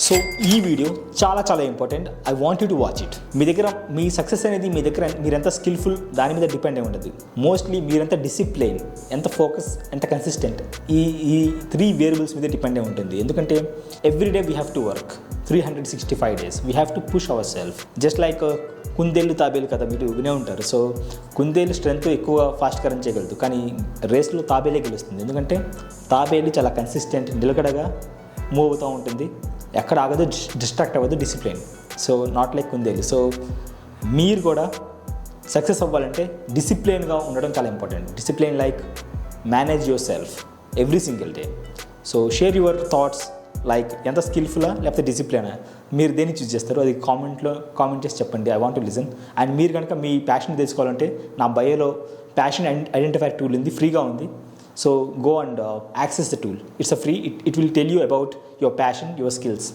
So ఈ video చాలా important. I want you to watch it. మీ దగ్గర మీ సక్సెస్ అనేది మీ దగ్గర మీరెంత స్కిల్ఫుల్ దాని మీద డిపెండ్ అయి ఉంటుంది. మోస్ట్లీ మీరెంత డిసిప్లైన్, ఎంత ఫోకస్, ఎంత కన్సిస్టెంట్, ఈ 3 వేరియబుల్స్ మీద డిపెండ్ అయి ఉంటుంది. ఎందుకంటే everyday we have to work 365 days. We have to push our self. Just like కుందేళ్ళు తాబేలు కదా, మీరు వినే ఉంటారు. సో కుందేలు స్ట్రెంత్ ఎక్కువ ఫాస్ట్గా రన్ చేయగలదు, కానీ రేస్లో తాబేలే గెలుస్తుంది. ఎందుకంటే తాబేలు చాలా కన్సిస్టెంట్, నిలకడగా మూవ్ అవుతూ ఉంటుంది, ఎక్కడ ఆగదు, డిస్ట్రాక్ట్ అవ్వదు, డిసిప్లిన్. సో నాట్ లైక్ కుందేలు. సో మీరు కూడా సక్సెస్ అవ్వాలంటే డిసిప్లిన్గా ఉండడం చాలా important. Discipline like manage your self every single day. So share your thoughts, like ఎంత స్కిల్ఫుల్లా లేకపోతే డిసిప్లినా, మీరు దేన్ని చూస్ చేస్తారు అది కామెంట్ చేసి చెప్పండి. I want to listen. And మీరు కనుక మీ ప్యాషన్ తెలుసుకోవాలంటే నా బయోలో ప్యాషన్ ఐడెంటిఫైర్ టూల్ ఉంది, ఫ్రీగా ఉంది. So go and access the tool. It's a free. It will tell you about your passion, your skills.